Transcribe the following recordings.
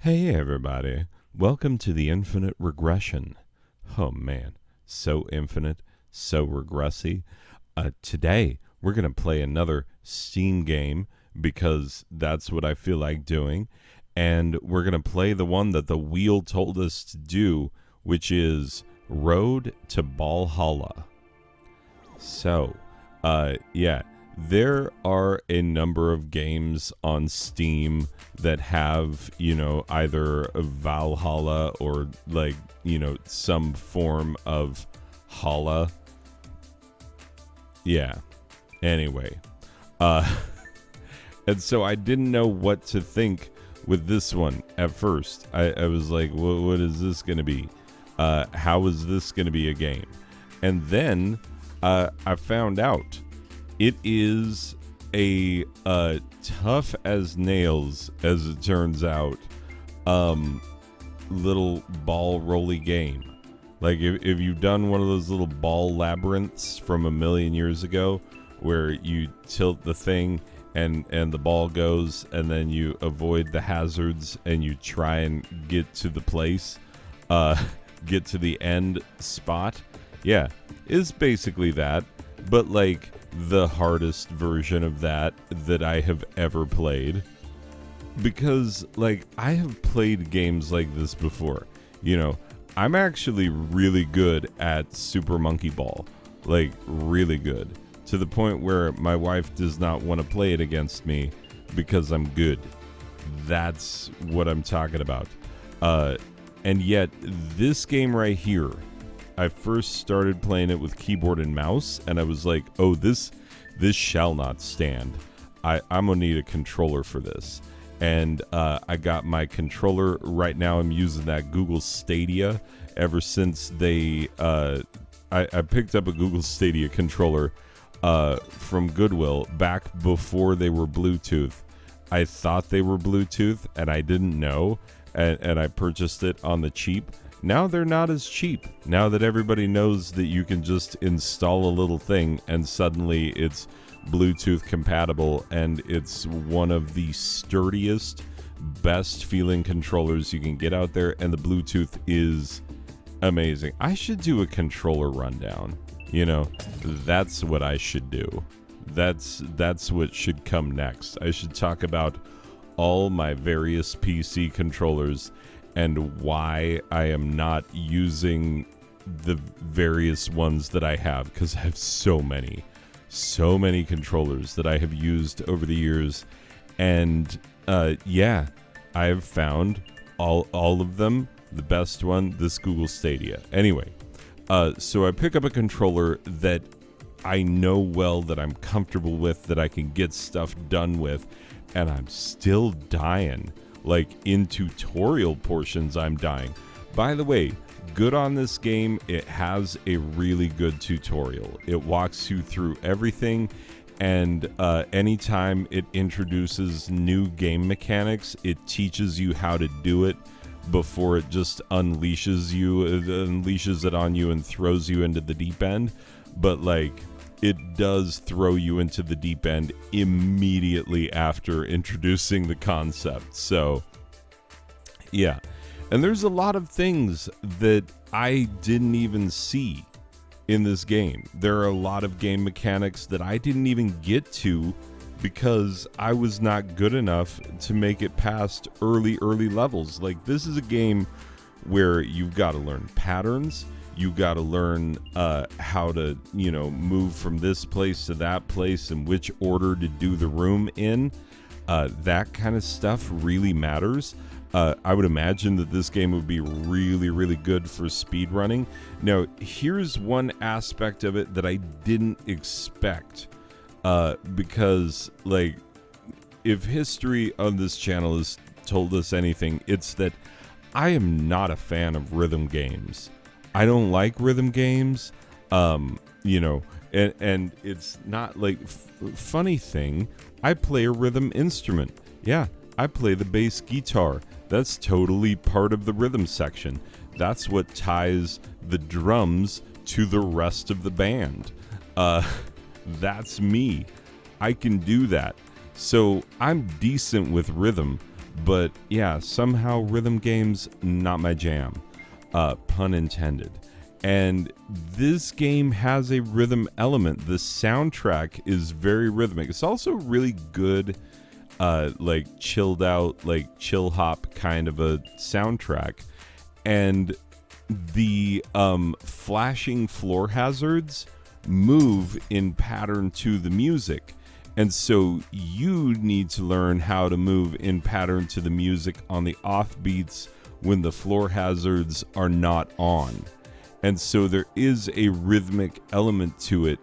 Hey everybody, welcome to the infinite regression. Oh man, so infinite, so regressy. Today we're going to play another Steam game because that's what I feel like doing. And we're going to play the one that the wheel told us to do, which is Road to Ballhalla. So, yeah, there are a number of games on Steam that have, either Valhalla or some form of Halla. Yeah. Anyway, and so I didn't know what to think with this one at first. I was like, what is this going to be? How is this going to be a game? And then I found out it is a tough as nails, as it turns out, little ball rolly game. Like if you've done one of those little ball labyrinths from a million years ago, where you tilt the thing and the ball goes, and then you avoid the hazards and you try and get to the place, get to the end spot. Yeah, it's basically that, but like the hardest version of that I have ever played. Because like I have played games like this before. I'm actually really good at Super Monkey Ball. Like really good. To the point where my wife does not want to play it against me because I'm good. That's what I'm talking about. And yet this game right here, I first started playing it with keyboard and mouse, and I was like, oh, this shall not stand. I'm going to need a controller for this. And I got my controller. Right now I'm using that Google Stadia. Ever since they... I picked up a Google Stadia controller from Goodwill back before they were Bluetooth. I thought they were Bluetooth, and I didn't know. And I purchased it on the cheap. Now they're not as cheap. Now that everybody knows that you can just install a little thing and suddenly it's Bluetooth compatible, and it's one of the sturdiest, best feeling controllers you can get out there, and the Bluetooth is amazing. I should do a controller rundown. That's what I should do. That's what should come next. I should talk about all my various PC controllers and why I am not using the various ones that I have, because I have so many controllers that I have used over the years. And yeah, I have found all of them. The best one, this Google Stadia. Anyway, so I pick up a controller that I know well, that I'm comfortable with, that I can get stuff done with, and I'm still dying. Like in tutorial portions, I'm dying. By the way, good on this game, it has a really good tutorial. It walks you through everything, and anytime it introduces new game mechanics, it teaches you how to do it before it just unleashes it on you and throws you into the deep end. But like, it does throw you into the deep end immediately after introducing the concept. So, yeah. And there's a lot of things that I didn't even see in this game. There are a lot of game mechanics that I didn't even get to because I was not good enough to make it past early levels. Like, this is a game where you've got to learn patterns. You got to learn how to, move from this place to that place and which order to do the room in. That kind of stuff really matters. I would imagine that this game would be really, really good for speedrunning. Now, here's one aspect of it that I didn't expect. Because, like, if history on this channel has told us anything, it's that I am not a fan of rhythm games. I don't like rhythm games, and it's not like, funny thing, I play a rhythm instrument. Yeah, I play the bass guitar. That's totally part of the rhythm section. That's what ties the drums to the rest of the band. That's me. I can do that. So I'm decent with rhythm, But yeah, somehow rhythm games, not my jam. Pun intended. And this game has a rhythm element. The soundtrack is very rhythmic. It's also really good, like chilled out, like chill hop kind of a soundtrack. And the flashing floor hazards move in pattern to the music. And so you need to learn how to move in pattern to the music on the offbeats when the floor hazards are not on. And so there is a rhythmic element to it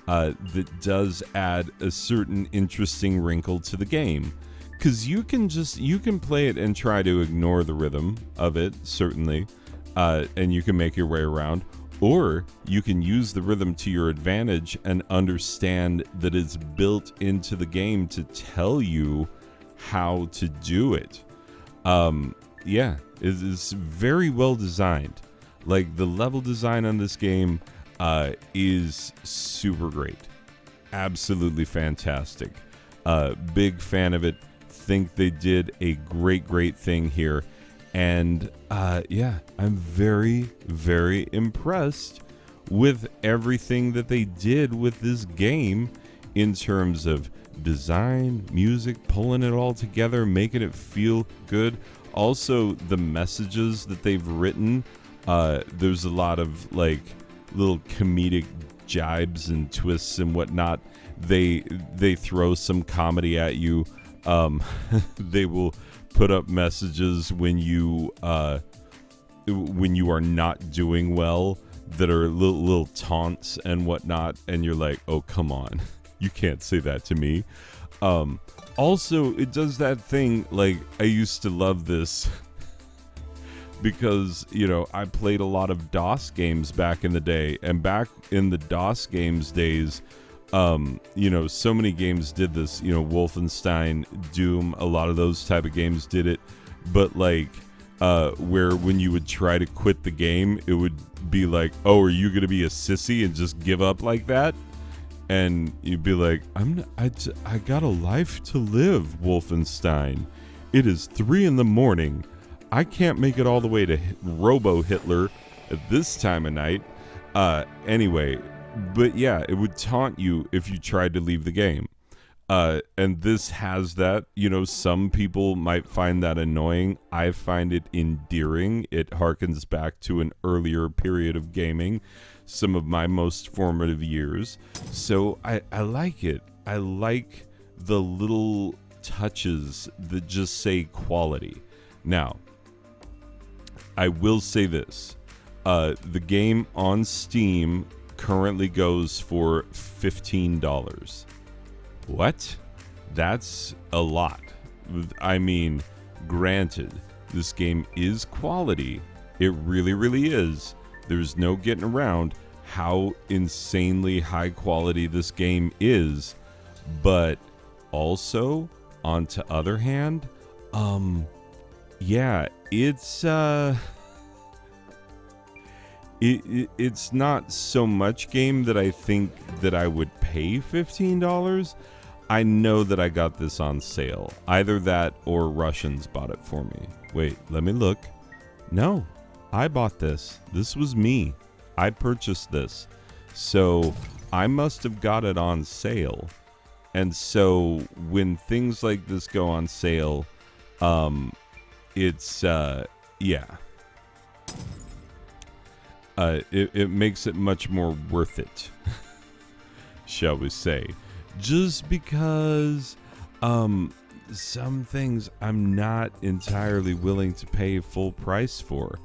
that does add a certain interesting wrinkle to the game. Because you can play it and try to ignore the rhythm of it, certainly, and you can make your way around. Or you can use the rhythm to your advantage and understand that it's built into the game to tell you how to do it. Yeah, it is very well designed. Like, the level design on this game is super great. Absolutely fantastic. Big fan of it. Think they did a great thing here. And yeah, I'm very, very impressed with everything that they did with this game in terms of design, music, pulling it all together, making it feel good. Also, the messages that they've written, there's a lot of like little comedic jibes and twists and whatnot. They throw some comedy at you. They will put up messages when you are not doing well that are little taunts and whatnot, and you're like, oh, come on, you can't say that to me. Also, it does that thing, like, I used to love this because, you know, I played a lot of DOS games back in the day, and back in the DOS games days, you know, so many games did this, you know, Wolfenstein, Doom, a lot of those type of games did it, but like, where when you would try to quit the game, it would be like, oh, are you going to be a sissy and just give up like that? And you'd be like, I got a life to live, Wolfenstein. It is 3 a.m. I can't make it all the way to Robo Hitler at this time of night. Anyway, but yeah, it would taunt you if you tried to leave the game. And this has that. You know, some people might find that annoying. I find it endearing. It harkens back to an earlier period of gaming, some of my most formative years. So I like it. I like the little touches that just say quality. Now, I will say this. The game on Steam currently goes for $15. What? That's a lot. I mean, granted, this game is quality. It really, really is. There's no getting around how insanely high quality this game is. But also, on the other hand, yeah, it's it's not so much game that I think that I would pay $15. I know that I got this on sale. Either that or Russians bought it for me. Wait, let me look. No, I bought this. This was me. I purchased this. So I must have got it on sale. And so when things like this go on sale, it's, yeah. It makes it much more worth it, shall we say. Just because some things I'm not entirely willing to pay full price for.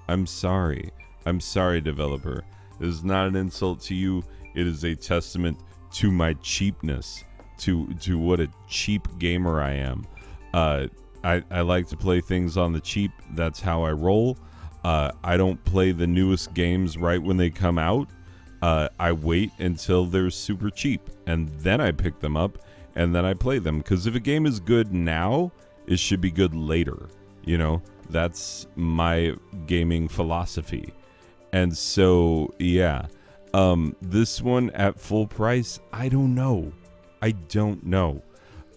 I'm sorry. I'm sorry, developer. It is not an insult to you. It is a testament to my cheapness, to what a cheap gamer I am. I like to play things on the cheap. That's how I roll. I don't play the newest games right when they come out. I wait until they're super cheap, and then I pick them up, and then I play them. Because if a game is good now, it should be good later. You know, that's my gaming philosophy. And so, yeah, this one at full price, I don't know.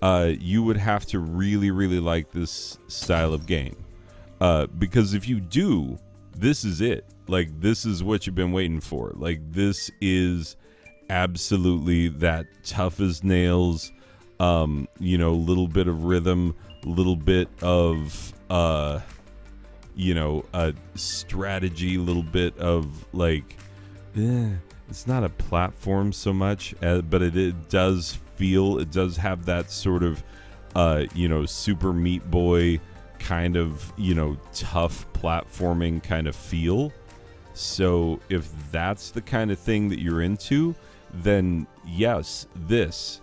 you would have to really, really like this style of game. Because if you do, this is it. Like, this is what you've been waiting for. Like, this is absolutely that tough as nails, little bit of rhythm, little bit of, strategy, little bit of, like, it's not a platform so much, but it does have that sort of, Super Meat Boy kind of, tough platforming kind of feel. So if that's the kind of thing that you're into, then yes, this,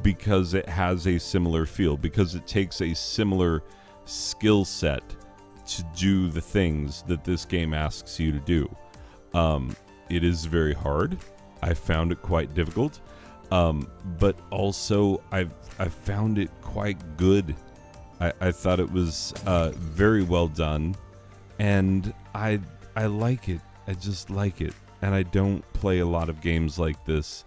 because it has a similar feel, because it takes a similar skill set to do the things that this game asks you to do. It is very hard. I found it quite difficult. But also I've found it quite good. I thought it was very well done, and I like it. I just like it. And I don't play a lot of games like this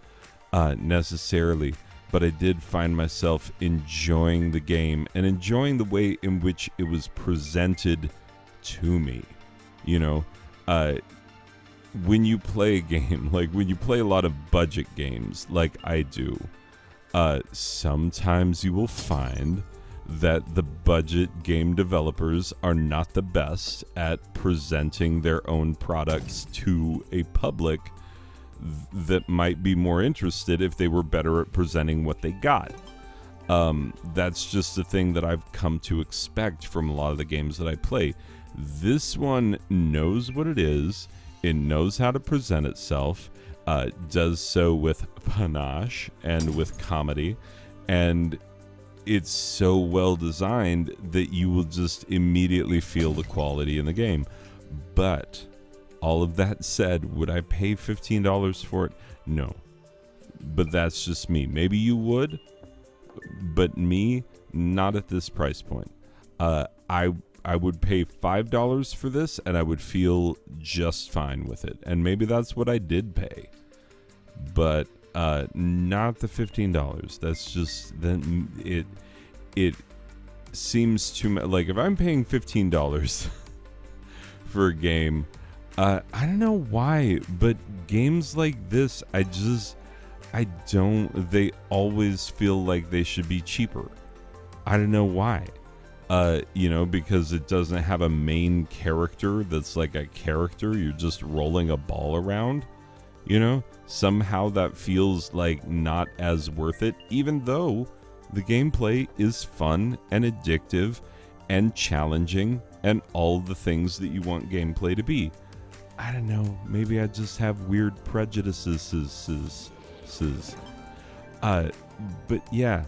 necessarily, but I did find myself enjoying the game and enjoying the way in which it was presented to me. When you play a game, like when you play a lot of budget games like I do, sometimes you will find that the budget game developers are not the best at presenting their own products to a public that might be more interested if they were better at presenting what they got. That's just a thing that I've come to expect from a lot of the games that I play. This one knows what it is. It knows how to present itself, does so with panache and with comedy, and it's so well designed that you will just immediately feel the quality in the game. But all of that said, would I pay $15 for it? No. But that's just me. Maybe you would, but me, not at this price point. I would pay $5 for this, and I would feel just fine with it. And maybe that's what I did pay. But not the $15. That's just, then it seems too much. Like, if I'm paying $15 for a game, I don't know why, but games like this, they always feel like they should be cheaper. I don't know why. Because it doesn't have a main character that's like a character. You're just rolling a ball around, Somehow that feels like not as worth it, even though the gameplay is fun and addictive and challenging and all the things that you want gameplay to be. I don't know. Maybe I just have weird prejudices. But yeah.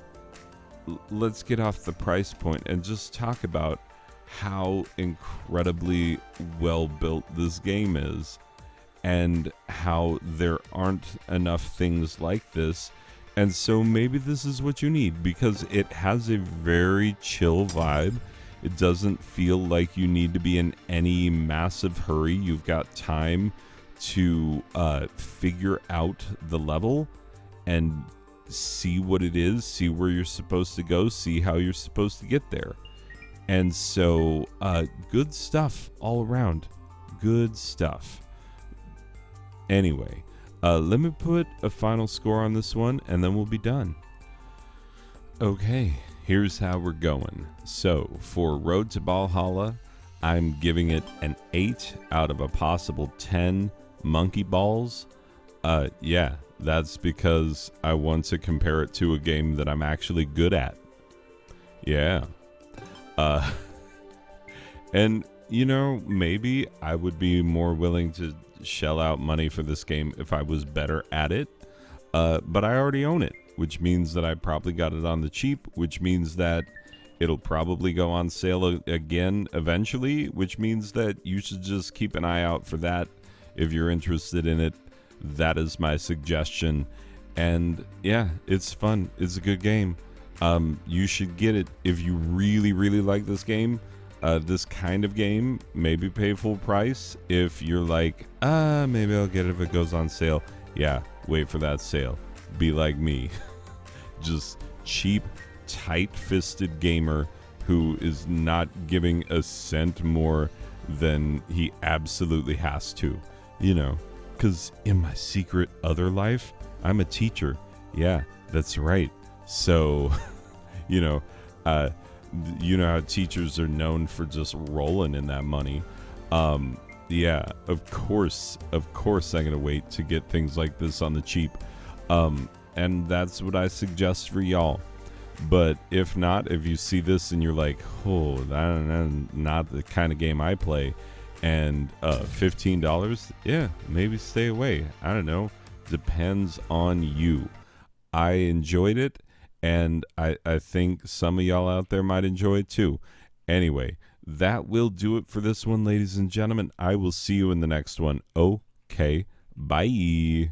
Let's get off the price point and just talk about how incredibly well built this game is, and how there aren't enough things like this. And so maybe this is what you need, because it has a very chill vibe. It doesn't feel like you need to be in any massive hurry. You've got time to figure out the level and see what it is, see where you're supposed to go, see how you're supposed to get there. And so good stuff all around. Good stuff. Anyway, let me put a final score on this one, and then we'll be done. Okay, here's how we're going. So for Road to Ballhalla, I'm giving it an 8 out of a possible 10 monkey balls. Yeah, that's because I want to compare it to a game that I'm actually good at. Yeah. And, maybe I would be more willing to shell out money for this game if I was better at it. But I already own it, which means that I probably got it on the cheap, which means that it'll probably go on sale again eventually, which means that you should just keep an eye out for that if you're interested in it. That is my suggestion. And yeah, it's fun. It's a good game. You should get it if you really, really like this game. This kind of game, maybe pay full price. If you're like, maybe I'll get it if it goes on sale. Yeah, wait for that sale. Be like me. Just cheap tight-fisted gamer who is not giving a cent more than he absolutely has to, because in my secret other life, I'm a teacher. Yeah, that's right. So, how teachers are known for just rolling in that money. Yeah, of course I'm gonna wait to get things like this on the cheap. And that's what I suggest for y'all. But if not, if you see this and you're like, oh, that's not the kind of game I play, and $15, yeah, maybe stay away. I don't know. Depends on you. I enjoyed it, and I think some of y'all out there might enjoy it too. Anyway, that will do it for this one, ladies and gentlemen. I will see you in the next one. Okay, bye.